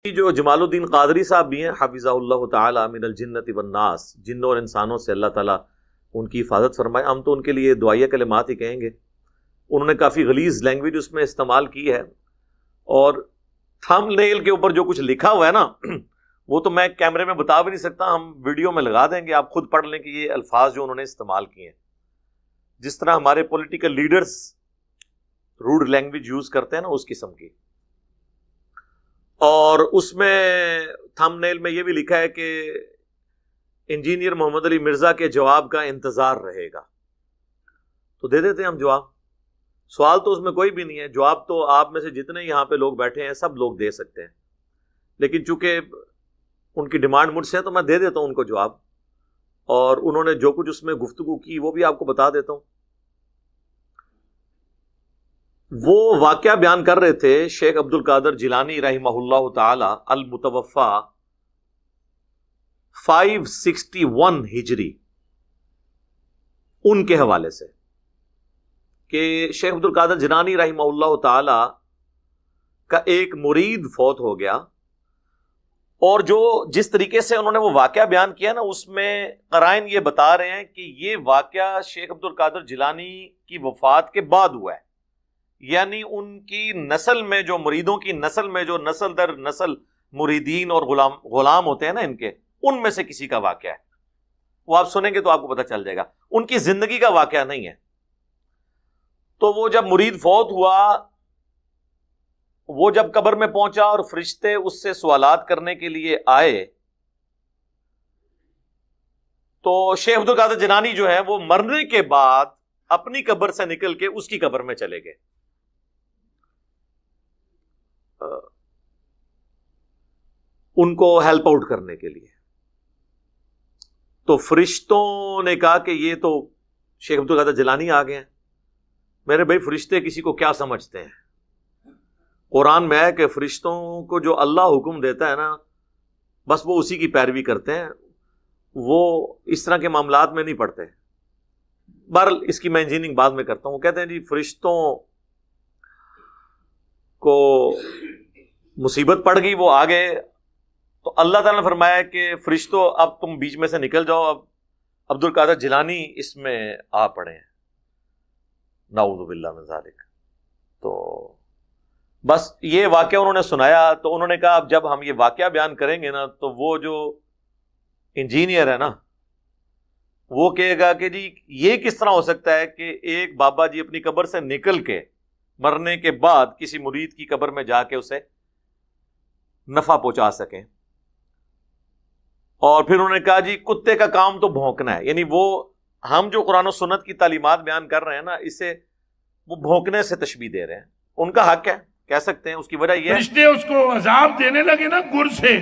جو جمال الدین قادری صاحب بھی ہیں حفظہ اللہ تعالی من الجنۃ والناس، جنوں اور انسانوں سے اللہ تعالیٰ ان کی حفاظت فرمائے، ہم تو ان کے لیے دعائیہ کلمات ہی کہیں گے۔ انہوں نے کافی غلیظ لینگویج اس میں استعمال کی ہے، اور تھم نیل کے اوپر جو کچھ لکھا ہوا ہے نا وہ تو میں کیمرے میں بتا بھی نہیں سکتا، ہم ویڈیو میں لگا دیں گے، آپ خود پڑھ لیں کہ یہ الفاظ جو انہوں نے استعمال کیے ہیں، جس طرح ہمارے political leaders road language use کرتے ہیں نا، اس قسم کی۔ اور اس میں تھم نیل میں یہ بھی لکھا ہے کہ انجینئر محمد علی مرزا کے جواب کا انتظار رہے گا، تو دے دیتے ہیں ہم جواب۔ سوال تو اس میں کوئی بھی نہیں ہے، جواب تو آپ میں سے جتنے یہاں پہ لوگ بیٹھے ہیں سب لوگ دے سکتے ہیں، لیکن چونکہ ان کی ڈیمانڈ مجھ سے ہے تو میں دے دیتا ہوں ان کو جواب، اور انہوں نے جو کچھ اس میں گفتگو کی وہ بھی آپ کو بتا دیتا ہوں۔ وہ واقعہ بیان کر رہے تھے شیخ عبد القادر جیلانی رحمہ اللہ تعالی المتوفا 561 ہجری، ان کے حوالے سے کہ شیخ عبد القادر جیلانی رحمہ اللہ تعالی کا ایک مرید فوت ہو گیا، اور جس طریقے سے انہوں نے وہ واقعہ بیان کیا نا، اس میں قرائن یہ بتا رہے ہیں کہ یہ واقعہ شیخ عبد القادر جیلانی کی وفات کے بعد ہوا ہے، یعنی ان کی نسل میں جو مریدوں کی نسل میں جو نسل در نسل مریدین اور غلام ہوتے ہیں نا ان کے، ان میں سے کسی کا واقعہ ہے۔ وہ آپ سنیں گے تو آپ کو پتہ چل جائے گا، ان کی زندگی کا واقعہ نہیں ہے۔ تو وہ جب مرید فوت ہوا، وہ جب قبر میں پہنچا اور فرشتے اس سے سوالات کرنے کے لیے آئے، تو شیخ عبد القادر جیلانی جو ہے وہ مرنے کے بعد اپنی قبر سے نکل کے اس کی قبر میں چلے گئے۔ ان کو ہیلپ آؤٹ کرنے کے لیے۔ تو فرشتوں نے کہا کہ یہ تو شیخ عبد القادر جیلانی آ گئے ہیں۔ میرے بھائی، فرشتے کسی کو کیا سمجھتے ہیں؟ قرآن میں ہے کہ فرشتوں کو جو اللہ حکم دیتا ہے نا، بس وہ اسی کی پیروی کرتے ہیں، وہ اس طرح کے معاملات میں نہیں پڑتے۔ بہرحال اس کی میں انجینئرنگ بعد میں کرتا ہوں۔ وہ کہتے ہیں جی فرشتوں کو مصیبت پڑ گئی، وہ آ گئے، تو اللہ تعالیٰ نے فرمایا کہ فرشتوں اب تم بیچ میں سے نکل جاؤ، اب عبد القادر جیلانی اس میں آ پڑے ہیں، نعوذ باللہ من ذالک۔ تو بس یہ واقعہ انہوں نے سنایا، تو انہوں نے کہا اب جب ہم یہ واقعہ بیان کریں گے نا، تو وہ جو انجینئر ہے نا، وہ کہے گا کہ جی یہ کس طرح ہو سکتا ہے کہ ایک بابا جی اپنی قبر سے نکل کے مرنے کے بعد کسی مرید کی قبر میں جا کے اسے نفع پہنچا سکیں۔ اور پھر انہوں نے کہا جی کتے کا کام تو بھونکنا ہے، یعنی وہ ہم جو قرآن و سنت کی تعلیمات بیان کر رہے ہیں نا، اسے وہ بھونکنے سے تشبیہ دے رہے ہیں۔ ان کا حق ہے، کہہ سکتے ہیں، اس کی وجہ یہ ہے فرشتے اس کو عذاب دینے لگے نا گر سے،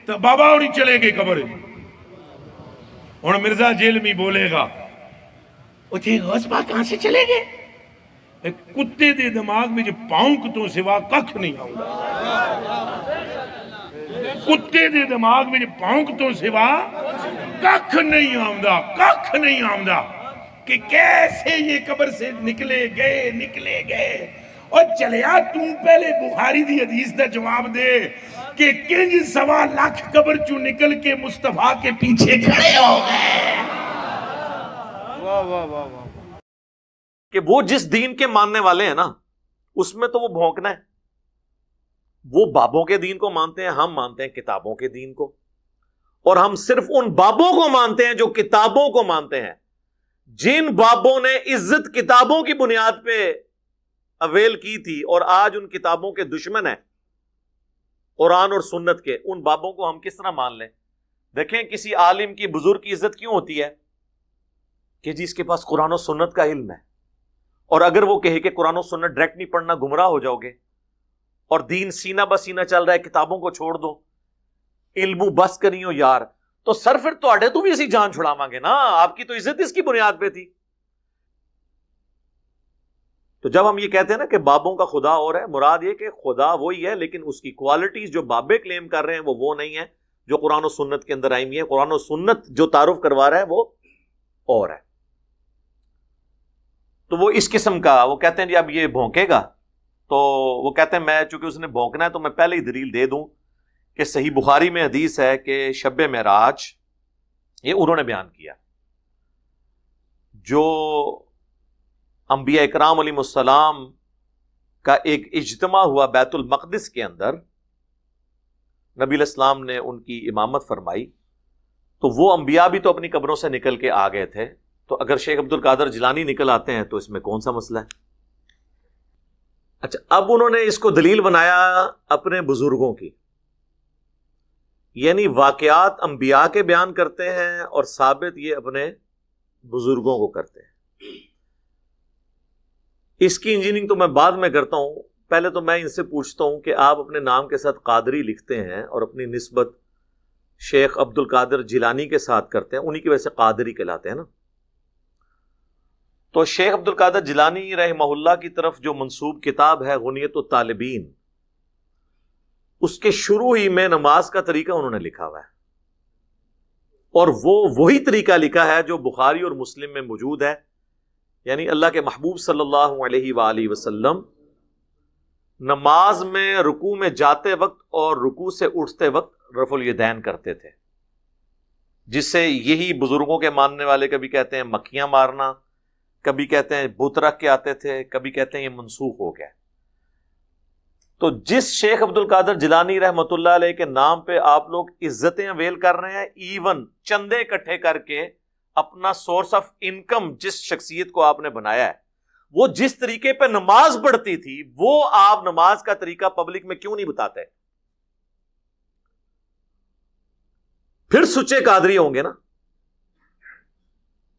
تو بابا اور چلے گئے قبر۔ اور مرزا جیل میں بولے گا اٹھے غصبہ کہاں سے چلے گئے؟ ایک کتے دے دماغ میں جو پاؤں تو سوا ککھ نہیں آؤں گا، کتے دے دماغ میں جو پاؤں تو سوا ککھ نہیں آؤں گا، ککھ نہیں آؤں گا کہ کیسے یہ قبر سے نکلے گئے۔ اور چلیا تم پہلے بخاری دی حدیث دا جواب دے کہ کنج 1.25 لاکھ قبر چوں نکل کے مصطفیٰ کے پیچھے کھڑے ہو گئے۔ واہ واہ واہ واہ، کہ وہ جس دین کے ماننے والے ہیں نا، اس میں تو وہ بھونکنا ہے۔ وہ بابوں کے دین کو مانتے ہیں، ہم مانتے ہیں کتابوں کے دین کو، اور ہم صرف ان بابوں کو مانتے ہیں جو کتابوں کو مانتے ہیں۔ جن بابوں نے عزت کتابوں کی بنیاد پہ اویل کی تھی اور آج ان کتابوں کے دشمن ہیں، قرآن اور سنت کے، ان بابوں کو ہم کس طرح مان لیں؟ دیکھیں کسی عالم کی، بزرگ کی عزت کیوں ہوتی ہے؟ کہ جی اس کے پاس قرآن و سنت کا علم ہے، اور اگر وہ کہے کہ قرآن و سنت ڈائریکٹ نہیں پڑھنا گمراہ ہو جاؤ گے، اور دین سینہ بسینہ چل رہا ہے، کتابوں کو چھوڑ دو، علم بس کریو یار، تو سر پھر تواڈے تو بھی اسی جان چھڑاواں گے نا، آپ کی تو عزت اس کی بنیاد پہ تھی۔ تو جب ہم یہ کہتے ہیں نا کہ بابوں کا خدا اور ہے، مراد یہ کہ خدا وہی ہے، لیکن اس کی کوالٹیز جو بابے کلیم کر رہے ہیں وہ نہیں ہے جو قرآن و سنت کے اندر آئی ہوئی ہے۔ قرآن و سنت جو تعارف کروا رہا ہے وہ اور ہے۔ تو وہ اس قسم کا، وہ کہتے ہیں جی اب یہ بھونکے گا، تو وہ کہتے ہیں میں چونکہ اس نے بھونکنا ہے تو میں پہلے ہی دلیل دے دوں کہ صحیح بخاری میں حدیث ہے کہ شب معراج یہ انہوں نے بیان کیا، جو انبیاء اکرام علیہ السلام کا ایک اجتماع ہوا بیت المقدس کے اندر، نبی علیہ السلام نے ان کی امامت فرمائی، تو وہ انبیاء بھی تو اپنی قبروں سے نکل کے آ گئے تھے، تو اگر شیخ عبد القادر جیلانی نکل آتے ہیں تو اس میں کون سا مسئلہ ہے؟ اچھا، اب انہوں نے اس کو دلیل بنایا اپنے بزرگوں کی، یعنی واقعات انبیاء کے بیان کرتے ہیں اور ثابت یہ اپنے بزرگوں کو کرتے ہیں۔ اس کی انجینئرنگ تو میں بعد میں کرتا ہوں، پہلے تو میں ان سے پوچھتا ہوں کہ آپ اپنے نام کے ساتھ قادری لکھتے ہیں اور اپنی نسبت شیخ عبد القادر جیلانی کے ساتھ کرتے ہیں، انہی کی وجہ سے قادری کہلاتے ہیں نا۔ تو شیخ عبد القادر جیلانی رحمہ اللہ کی طرف جو منسوب کتاب ہے غنیت الطالبین، اس کے شروع ہی میں نماز کا طریقہ انہوں نے لکھا ہوا ہے، اور وہ وہی طریقہ لکھا ہے جو بخاری اور مسلم میں موجود ہے، یعنی اللہ کے محبوب صلی اللہ علیہ وآلہ وسلم نماز میں رکوع میں جاتے وقت اور رکوع سے اٹھتے وقت رفع الیدین کرتے تھے، جس سے یہی بزرگوں کے ماننے والے کبھی کہتے ہیں مکھیاں مارنا، کبھی کہتے ہیں بت رکھ کے آتے تھے، کبھی کہتے ہیں یہ منسوخ ہو گیا۔ تو جس شیخ عبد القادر جیلانی رحمۃ اللہ علیہ کے نام پہ آپ لوگ عزتیں اویل کر رہے ہیں، ایون چندے اکٹھے کر کے اپنا سورس آف انکم جس شخصیت کو آپ نے بنایا ہے، وہ جس طریقے پہ نماز پڑھتی تھی وہ آپ نماز کا طریقہ پبلک میں کیوں نہیں بتاتے؟ پھر سچے قادری ہوں گے نا۔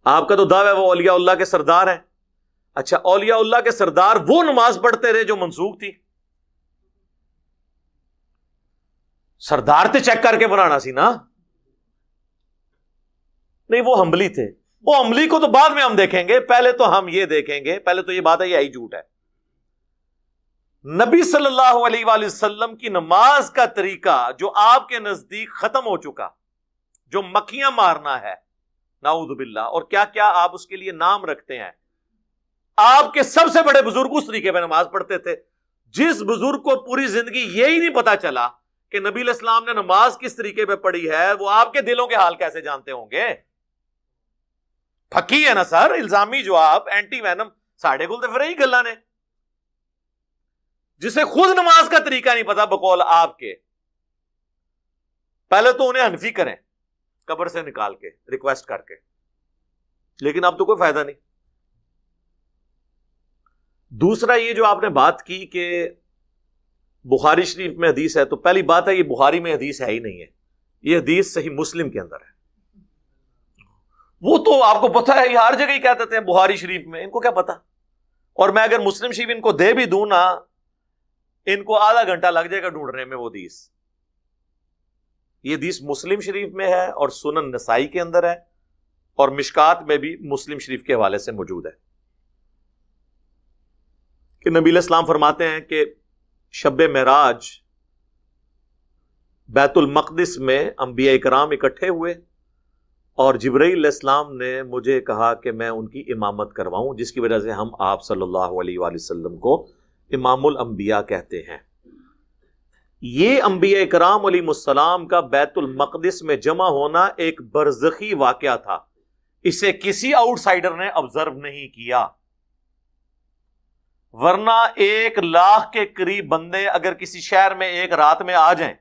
آپ کا تو دعویٰ ہے وہ اولیاء اللہ کے سردار ہیں، اچھا اولیاء اللہ کے سردار وہ نماز پڑھتے رہے جو منسوخ تھی؟ سردار تے چیک کر کے بنانا سی نا، نہیں وہ حنبلی تھے، وہ حنبلی کو تو بعد میں ہم دیکھیں گے، پہلے تو ہم یہ دیکھیں گے، پہلے تو یہ بات ہے یہ آئی جھوٹ ہے۔ نبی صلی اللہ علیہ وآلہ وسلم کی نماز کا طریقہ جو آپ کے نزدیک ختم ہو چکا، جو مکھیاں مارنا ہے نعوذ باللہ، اور کیا کیا آپ اس کے لیے نام رکھتے ہیں، آپ کے سب سے بڑے بزرگ اس طریقے پہ نماز پڑھتے تھے۔ جس بزرگ کو پوری زندگی یہی نہیں پتا چلا کہ نبی علیہ السلام نے نماز کس طریقے پہ پڑھی ہے، وہ آپ کے دلوں کے حال کیسے جانتے ہوں گے؟ پھکی ہے نا سر، الزامی جو آپ اینٹی وینم ساڑھے گل تو پھر ہی گلا نے، جسے خود نماز کا طریقہ نہیں پتا بقول آپ کے، پہلے تو انہیں حنفی کریں قبر سے نکال کے ریکویسٹ کر کے، لیکن اب تو کوئی فائدہ نہیں۔ دوسرا یہ جو آپ نے بات کی کہ بخاری شریف میں حدیث ہے، تو پہلی بات ہے یہ بخاری میں حدیث ہے ہی نہیں ہے، یہ حدیث صحیح مسلم کے اندر ہے۔ وہ تو آپ کو پتا ہے یہ ہر جگہ ہی کہہ دیتے ہیں بخاری شریف میں، ان کو کیا پتا؟ اور میں اگر مسلم شریف ان کو دے بھی دوں نا، ان کو آدھا گھنٹہ لگ جائے گا ڈھونڈنے میں وہ حدیث۔ یہ حدیث مسلم شریف میں ہے اور سنن نسائی کے اندر ہے، اور مشکات میں بھی مسلم شریف کے حوالے سے موجود ہے کہ نبی علیہ السلام فرماتے ہیں کہ شب معراج بیت المقدس میں انبیاء اکرام اکٹھے ہوئے، اور جبرائیل علیہ السلام نے مجھے کہا کہ میں ان کی امامت کرواؤں، جس کی وجہ سے ہم آپ صلی اللہ علیہ وآلہ وسلم کو امام الانبیاء کہتے ہیں۔ یہ انبیاء اکرام علیہ السلام کا بیت المقدس میں جمع ہونا ایک برزخی واقعہ تھا، اسے کسی آؤٹ سائیڈر نے آبزرو نہیں کیا، ورنہ 1,00,000 کے قریب بندے اگر کسی شہر میں ایک رات میں آ جائیں،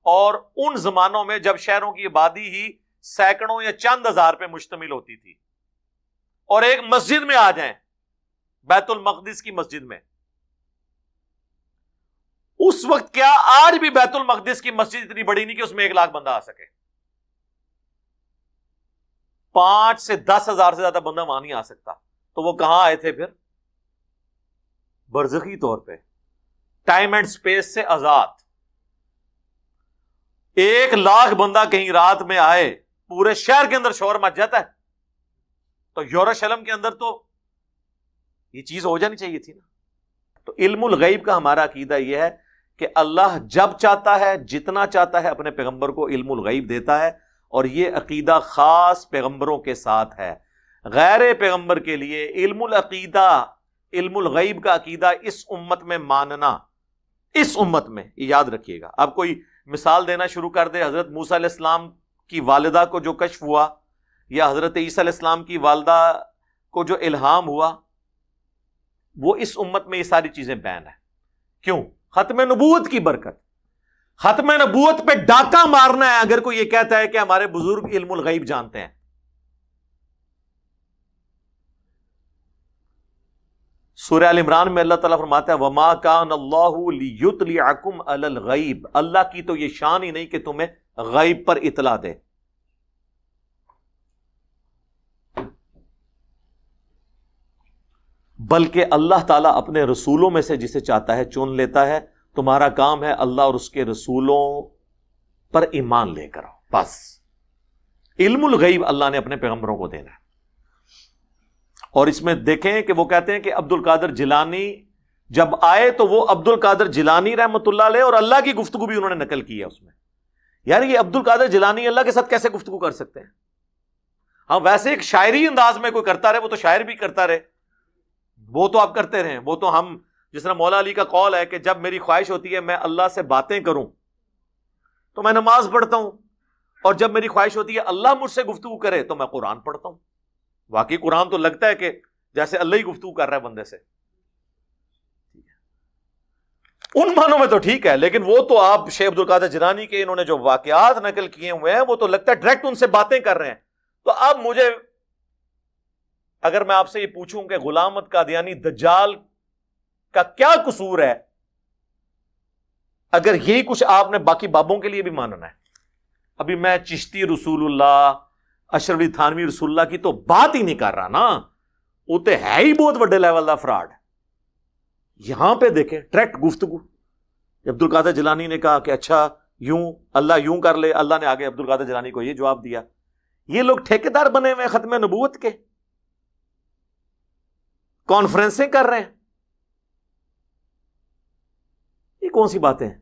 اور ان زمانوں میں جب شہروں کی آبادی ہی سینکڑوں یا چند ہزار پہ مشتمل ہوتی تھی، اور ایک مسجد میں آ جائیں بیت المقدس کی مسجد میں، اس وقت کیا آج بھی بیت المقدس کی مسجد اتنی بڑی نہیں کہ اس میں 1,00,000 بندہ آ سکے؟ 5 سے 10 ہزار سے زیادہ بندہ وہاں نہیں آ سکتا، تو وہ کہاں آئے تھے پھر؟ برزخی طور پہ، ٹائم اینڈ سپیس سے آزاد۔ 1,00,000 بندہ کہیں رات میں آئے، پورے شہر کے اندر شور مچ جاتا ہے، تو یروشلم کے اندر تو یہ چیز ہو جانی چاہیے تھی نا۔ تو علم الغیب کا ہمارا عقیدہ یہ ہے کہ اللہ جب چاہتا ہے، جتنا چاہتا ہے، اپنے پیغمبر کو علم الغیب دیتا ہے، اور یہ عقیدہ خاص پیغمبروں کے ساتھ ہے۔ غیر پیغمبر کے لیے علم العقیدہ، علم الغیب کا عقیدہ اس امت میں ماننا، اس امت میں، یہ یاد رکھیے گا۔ اب کوئی مثال دینا شروع کر دے، حضرت موسیٰ علیہ السلام کی والدہ کو جو کشف ہوا، یا حضرت عیسیٰ علیہ السلام کی والدہ کو جو الہام ہوا، وہ اس امت میں یہ ساری چیزیں بین ہیں. کیوں؟ ختم نبوت کی برکت. ختم نبوت پہ ڈاکہ مارنا ہے اگر کوئی یہ کہتا ہے کہ ہمارے بزرگ علم الغیب جانتے ہیں. سورہ ال عمران میں اللہ تعالیٰ فرماتا ہے وَمَا كَانَ اللَّهُ لِيُطْلِعَكُمْ عَلَى الْغَيْبِ، اللہ کی تو یہ شان ہی نہیں کہ تمہیں غیب پر اطلاع دے. بلکہ اللہ تعالیٰ اپنے رسولوں میں سے جسے چاہتا ہے چن لیتا ہے. تمہارا کام ہے اللہ اور اس کے رسولوں پر ایمان لے کر آؤ، بس. علم الغیب اللہ نے اپنے پیغمبروں کو دینا ہے. اور اس میں دیکھیں کہ وہ کہتے ہیں کہ عبد القادر جیلانی جب آئے تو وہ عبد القادر جیلانی رحمۃ اللہ علیہ اور اللہ کی گفتگو بھی انہوں نے نقل کی ہے اس میں. یار یہ عبد القادر جیلانی اللہ کے ساتھ کیسے گفتگو کر سکتے ہیں؟ ہاں ویسے ایک شاعری انداز میں کوئی کرتا رہے، وہ تو شاعر بھی کرتا رہے، وہ تو آپ کرتے رہیں. وہ تو ہم، جس طرح مولا علی کا قول ہے کہ جب میری خواہش ہوتی ہے میں اللہ سے باتیں کروں تو میں نماز پڑھتا ہوں، اور جب میری خواہش ہوتی ہے اللہ مجھ سے گفتگو کرے تو میں قرآن پڑھتا ہوں. واقعی قرآن تو لگتا ہے کہ جیسے اللہ ہی گفتگو کر رہا ہے بندے سے. ان معنوں میں تو ٹھیک ہے، لیکن وہ تو آپ شیخ عبد القادر جیلانی کے انہوں نے جو واقعات نقل کیے ہوئے ہیں وہ تو لگتا ہے ڈائریکٹ ان سے باتیں کر رہے ہیں. تو اب مجھے اگر میں آپ سے یہ پوچھوں کہ غلام احمد قادیانی دجال کا کیا قصور ہے، اگر یہی کچھ آپ نے باقی بابوں کے لیے بھی ماننا ہے. ابھی میں چشتی رسول اللہ، اشرف علی تھانوی رسول اللہ کی تو بات ہی نہیں کر رہا نا، وہ تو ہے ہی بہت بڑے لیول کا فراڈ. یہاں پہ دیکھیں ڈائریکٹ گفتگو. عبد القادر جیلانی نے کہا کہ اچھا یوں اللہ یوں کر لے، اللہ نے آگے عبد القادر جیلانی کو یہ جواب دیا. یہ لوگ ٹھیکیدار بنے ہوئے ختم نبوت کے، کانفرنسیں کر رہے ہیں. یہ کون سی باتیں ہیں؟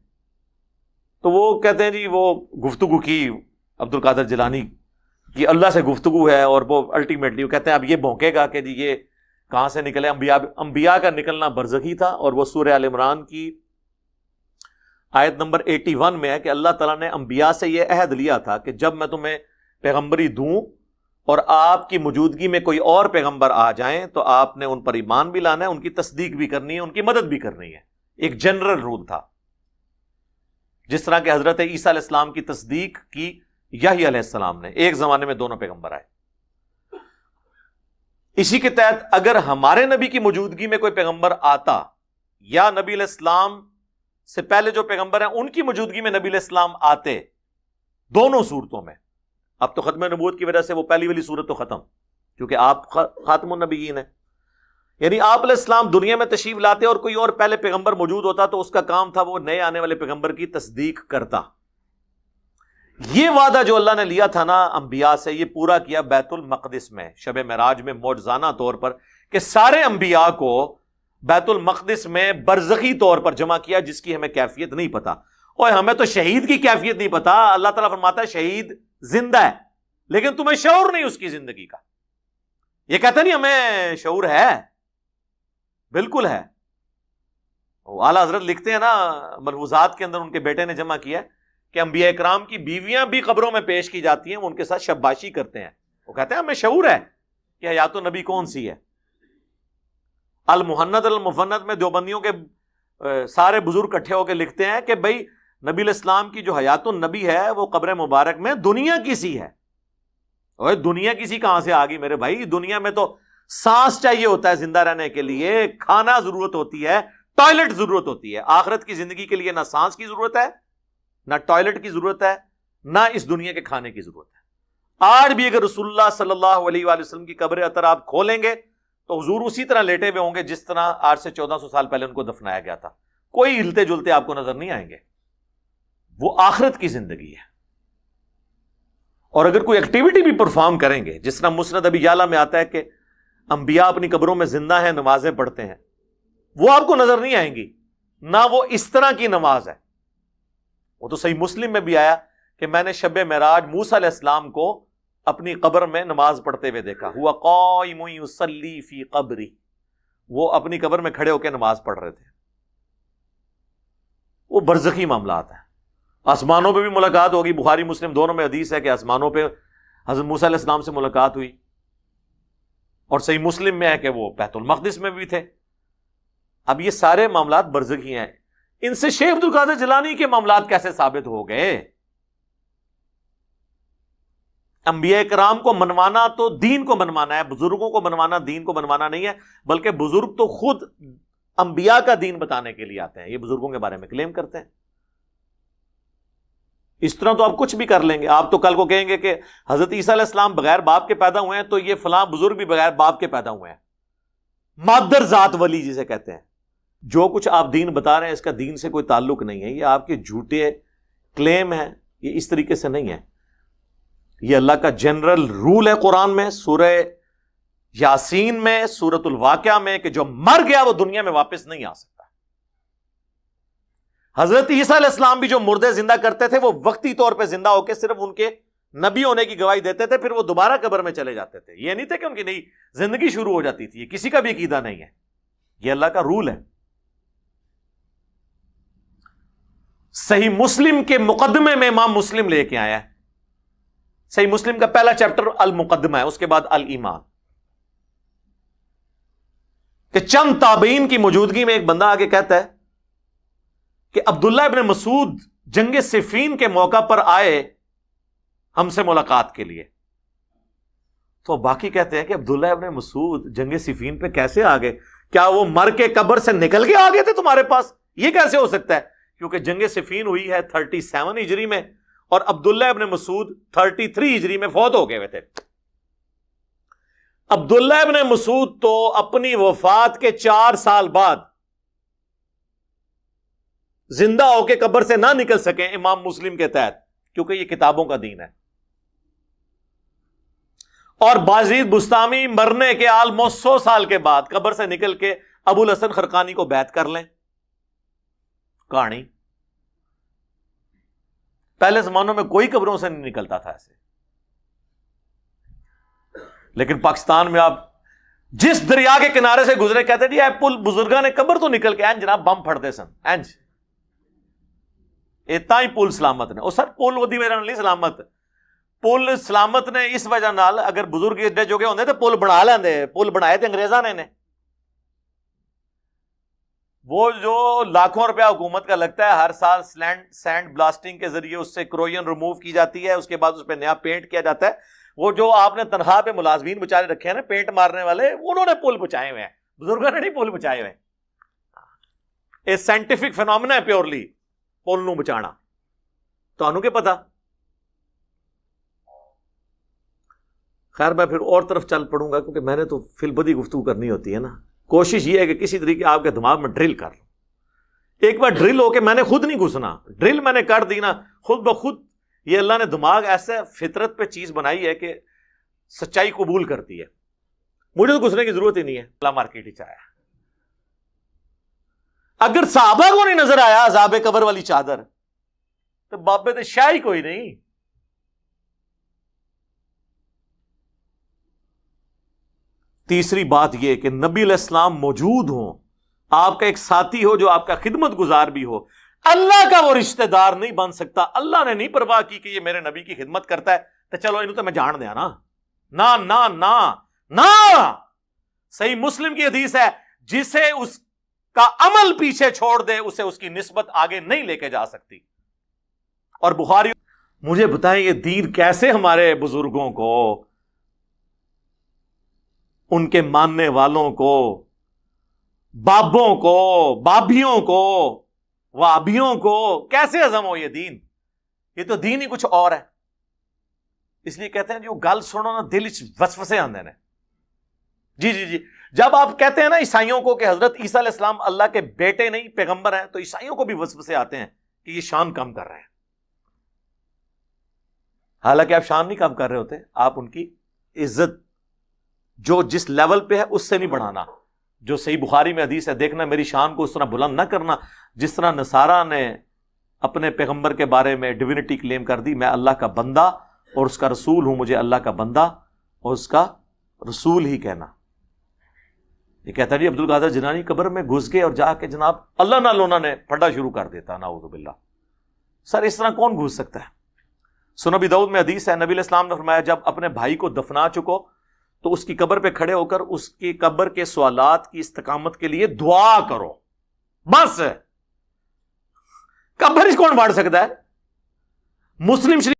تو وہ کہتے ہیں جی وہ گفتگو کی عبد القادر جیلانی کی، اللہ سے گفتگو ہے، اور وہ الٹیمیٹلی وہ کہتے ہیں اب یہ بھونکے گا کہ جی یہ کہاں سے نکلے. انبیاء کا نکلنا برزخی تھا. اور وہ سورہ ال عمران کی آیت نمبر 81 میں ہے کہ اللہ تعالیٰ نے انبیاء سے یہ عہد لیا تھا کہ جب میں تمہیں پیغمبری دوں اور آپ کی موجودگی میں کوئی اور پیغمبر آ جائیں تو آپ نے ان پر ایمان بھی لانا ہے، ان کی تصدیق بھی کرنی ہے، ان کی مدد بھی کرنی ہے. ایک جنرل رول تھا. جس طرح کہ حضرت عیسیٰ علیہ السلام کی تصدیق کی یحییٰ علیہ السلام نے. ایک زمانے میں دونوں پیغمبر آئے. اسی کے تحت اگر ہمارے نبی کی موجودگی میں کوئی پیغمبر آتا، یا نبی علیہ السلام سے پہلے جو پیغمبر ہیں ان کی موجودگی میں نبی علیہ السلام آتے، دونوں صورتوں میں. اب تو ختم نبوت کی وجہ سے وہ پہلی والی صورت تو ختم، کیونکہ آپ خاتم النبیین ہیں. یعنی آپ علیہ السلام دنیا میں تشریف لاتے اور کوئی اور پہلے پیغمبر موجود ہوتا تو اس کا کام تھا وہ نئے آنے والے پیغمبر کی تصدیق کرتا. یہ وعدہ جو اللہ نے لیا تھا نا انبیاء سے، یہ پورا کیا بیت المقدس میں شب معراج میں معجزانہ طور پر، کہ سارے انبیاء کو بیت المقدس میں برزخی طور پر جمع کیا، جس کی ہمیں کیفیت نہیں پتا. اور ہمیں تو شہید کی کیفیت نہیں پتا. اللہ تعالیٰ فرماتا ہے شہید زندہ ہے لیکن تمہیں شعور نہیں اس کی زندگی کا. یہ کہتا نہیں ہمیں شعور ہے، بالکل ہے. اعلیٰ حضرت لکھتے ہیں نا ملفوظات کے اندر، ان کے بیٹے نے جمع کیا کہ انبیاء اکرام کی بیویاں بھی قبروں میں پیش کی جاتی ہیں، وہ ان کے ساتھ شباشی کرتے ہیں. وہ کہتے ہیں ہمیں شعور ہے کہ حیات النبی کون سی ہے. المحند المفند میں دیوبندیوں کے سارے بزرگ اکٹھے ہو کے لکھتے ہیں کہ بھائی نبی علیہ السلام کی جو حیات النبی ہے وہ قبر مبارک میں دنیا کی سی ہے. اور دنیا کی سی کہاں سے آ گئی میرے بھائی؟ دنیا میں تو سانس چاہیے ہوتا ہے زندہ رہنے کے لیے، کھانا ضرورت ہوتی ہے، ٹوائلٹ ضرورت ہوتی ہے. آخرت کی زندگی کے لیے نہ سانس کی ضرورت ہے، نہ ٹوائلٹ کی ضرورت ہے، نہ اس دنیا کے کھانے کی ضرورت ہے. آج بھی اگر رسول اللہ صلی اللہ علیہ وآلہ وسلم کی قبر اطہر آپ کھولیں گے تو حضور اسی طرح لیٹے ہوئے ہوں گے جس طرح آج سے 1400 سال پہلے ان کو دفنایا گیا تھا. کوئی ہلتے جلتے آپ کو نظر نہیں آئیں گے. وہ آخرت کی زندگی ہے. اور اگر کوئی ایکٹیویٹی بھی پرفارم کریں گے، جس طرح مسند ابی یعلا میں آتا ہے کہ انبیاء اپنی قبروں میں زندہ ہیں، نمازیں پڑھتے ہیں، وہ آپ کو نظر نہیں آئیں گی. نہ وہ اس طرح کی نماز ہے. وہ تو صحیح مسلم میں بھی آیا کہ میں نے شب معراج موسیٰ علیہ السلام کو اپنی قبر میں نماز پڑھتے ہوئے دیکھا. ہوا قائم یصلی فی قبری، وہ اپنی قبر میں کھڑے ہو کے نماز پڑھ رہے تھے. وہ برزخی معاملات ہیں. آسمانوں پہ بھی ملاقات ہوگی، بخاری مسلم دونوں میں حدیث ہے کہ آسمانوں پہ حضرت موسیٰ علیہ السلام سے ملاقات ہوئی، اور صحیح مسلم میں ہے کہ وہ بیت المقدس میں بھی تھے۔ اب یہ سارے معاملات برزخی ہیں، ان سے شیخ عبد القادر جیلانی کے معاملات کیسے ثابت ہو گئے؟ انبیاء کرام کو منوانا تو دین کو منوانا ہے، بزرگوں کو منوانا دین کو منوانا نہیں ہے، بلکہ بزرگ تو خود انبیاء کا دین بتانے کے لیے آتے ہیں، یہ بزرگوں کے بارے میں کلیم کرتے ہیں۔ اس طرح تو آپ کچھ بھی کر لیں گے، آپ تو کل کو کہیں گے کہ حضرت عیسیٰ علیہ السلام بغیر باپ کے پیدا ہوئے ہیں، تو یہ فلاں بزرگ بھی بغیر باپ کے پیدا ہوئے ہیں، مادر ذات ولی جسے کہتے ہیں۔ جو کچھ آپ دین بتا رہے ہیں اس کا دین سے کوئی تعلق نہیں ہے، یہ آپ کے جھوٹے کلیم ہیں، یہ اس طریقے سے نہیں ہے۔ یہ اللہ کا جنرل رول ہے قرآن میں، سورہ یاسین میں، سورۃ الواقعہ میں، کہ جو مر گیا وہ دنیا میں واپس نہیں آ سکتا۔ حضرت عیسیٰ علیہ السلام بھی جو مردے زندہ کرتے تھے وہ وقتی طور پہ زندہ ہو کے صرف ان کے نبی ہونے کی گواہی دیتے تھے، پھر وہ دوبارہ قبر میں چلے جاتے تھے۔ یہ نہیں تھے کہ ان کی نئی زندگی شروع ہو جاتی تھی، یہ کسی کا بھی عقیدہ نہیں ہے، یہ اللہ کا رول ہے۔ صحیح مسلم کے مقدمے میں امام مسلم لے کے آیا ہے، صحیح مسلم کا پہلا چیپٹر المقدمہ ہے، اس کے بعد الایمان، کہ چند تابعین کی موجودگی میں ایک بندہ آگے کہتا ہے کہ عبداللہ ابن مسعود جنگ صفین کے موقع پر آئے ہم سے ملاقات کے لیے۔ تو باقی کہتے ہیں کہ عبداللہ ابن مسعود جنگ صفین پہ کیسے آ گئے؟ کیا وہ مر کے قبر سے نکل کے آ گئے تھے تمہارے پاس؟ یہ کیسے ہو سکتا ہے؟ کیونکہ جنگ صفین ہوئی ہے 37 ہجری میں، اور عبداللہ ابن مسعود 33 ہجری میں فوت ہو گئے ہوئے تھے۔ عبداللہ ابن مسعود تو اپنی وفات کے 4 سال بعد زندہ ہو کے قبر سے نہ نکل سکے امام مسلم کے تحت، کیونکہ یہ کتابوں کا دین ہے۔ اور بازید بستامی مرنے کے آلموسٹ 100 سال کے بعد قبر سے نکل کے ابو الحسن خرقانی کو بیعت کر لیں۔ کہانی پہلے زمانوں میں کوئی قبروں سے نہیں نکلتا تھا ایسے، لیکن پاکستان میں آپ جس دریا کے کنارے سے گزرے کہتے جی اے پل بزرگاں نے قبر تو نکل کے این جناب بم پھڑتے سن اینج اتنا ہی پل سلامت نے، اور سر پل ودی میرا نہیں سلامت، پل سلامت نے اس وجہ نال اگر بزرگ ایڈے جو ہوندے تے پل بنا لیندے، پل بنائے تے انگریزاں نے وہ جو لاکھوں روپیہ حکومت کا لگتا ہے ہر سال سینڈ بلاسٹنگ کے ذریعے اس سے کروئن ریموو کی جاتی ہے، اس کے بعد اس پہ نیا پینٹ کیا جاتا ہے، وہ جو آپ نے تنخواہ پہ ملازمین بچارے رکھے ہیں نا پینٹ مارنے والے، انہوں نے پل بچائے ہوئے ہیں، بزرگوں نے نہیں پل بچائے ہوئے۔ اے سائنٹیفک فینومینا ہے پیورلی پل نو بچانا، تو انہوں کے پتا۔ خیر میں پھر اور طرف چل پڑوں گا کیونکہ میں نے تو فی البدی گفتگو کرنی ہوتی ہے نا، کوشش یہ ہے کہ کسی طریقے آپ کے دماغ میں ڈرل کر لوں۔ ایک بار ڈرل ہو کے میں نے خود نہیں گھسنا، ڈرل میں نے کر دی نا خود بخود، یہ اللہ نے دماغ ایسے فطرت پہ چیز بنائی ہے کہ سچائی قبول کرتی ہے، مجھے تو گھسنے کی ضرورت ہی نہیں ہے۔ اللہ مارکیٹ ہی چاہے اگر صحابہ کو نہیں نظر آیا عذاب قبر والی چادر تو بابے تو شاہ ہی کوئی نہیں۔ تیسری بات یہ کہ نبی علیہ السلام موجود ہوں، آپ کا ایک ساتھی ہو جو آپ کا خدمت گزار بھی ہو، اللہ کا وہ رشتہ دار نہیں بن سکتا۔ اللہ نے نہیں پرواہ کی کہ یہ میرے نبی کی خدمت کرتا ہے تو چلو انہوں تو میں جان دیا نا، نا نا نا نا۔ صحیح مسلم کی حدیث ہے جسے اس کا عمل پیچھے چھوڑ دے اسے اس کی نسبت آگے نہیں لے کے جا سکتی۔ اور بخاری، مجھے بتائیں یہ دین کیسے ہمارے بزرگوں کو، ان کے ماننے والوں کو، بابوں کو، بابیوں کو، وابیوں کو کیسے ہضم ہو یہ دین؟ یہ تو دین ہی کچھ اور ہے۔ اس لیے کہتے ہیں جو گل سنو نا دل وچ وسوسے آندے نے۔ جی جی جی، جب آپ کہتے ہیں نا عیسائیوں کو کہ حضرت عیسیٰ علیہ السلام اللہ کے بیٹے نہیں پیغمبر ہیں، تو عیسائیوں کو بھی وسوسے آتے ہیں کہ یہ شان کم کر رہے ہیں، حالانکہ آپ شان نہیں کم کر رہے ہوتے، آپ ان کی عزت جو جس لیول پہ ہے اس سے نہیں بڑھانا۔ جو صحیح بخاری میں حدیث ہے، دیکھنا میری شان کو اس طرح بلند نہ کرنا جس طرح نصارہ نے اپنے پیغمبر کے بارے میں ڈیوینٹی کلیم کر دی، میں اللہ کا بندہ اور اس کا رسول ہوں، مجھے اللہ کا بندہ اور اس کا رسول ہی کہنا۔ یہ کہتا جی عبد القادر جیلانی قبر میں گھس گئے اور جا کے جناب اللہ نہ لونا نے پڑھنا شروع کر دیتا، نعوذ باللہ۔ سر اس طرح کون گھس سکتا ہے؟ سنن ابی داؤد میں حدیث ہے، نبی علیہ السلام نے فرمایا جب اپنے بھائی کو دفنا چکو تو اس کی قبر پہ کھڑے ہو کر اس کی قبر کے سوالات کی استقامت کے لیے دعا کرو، بس۔ قبر کون باڑ سکتا ہے؟ مسلم شریف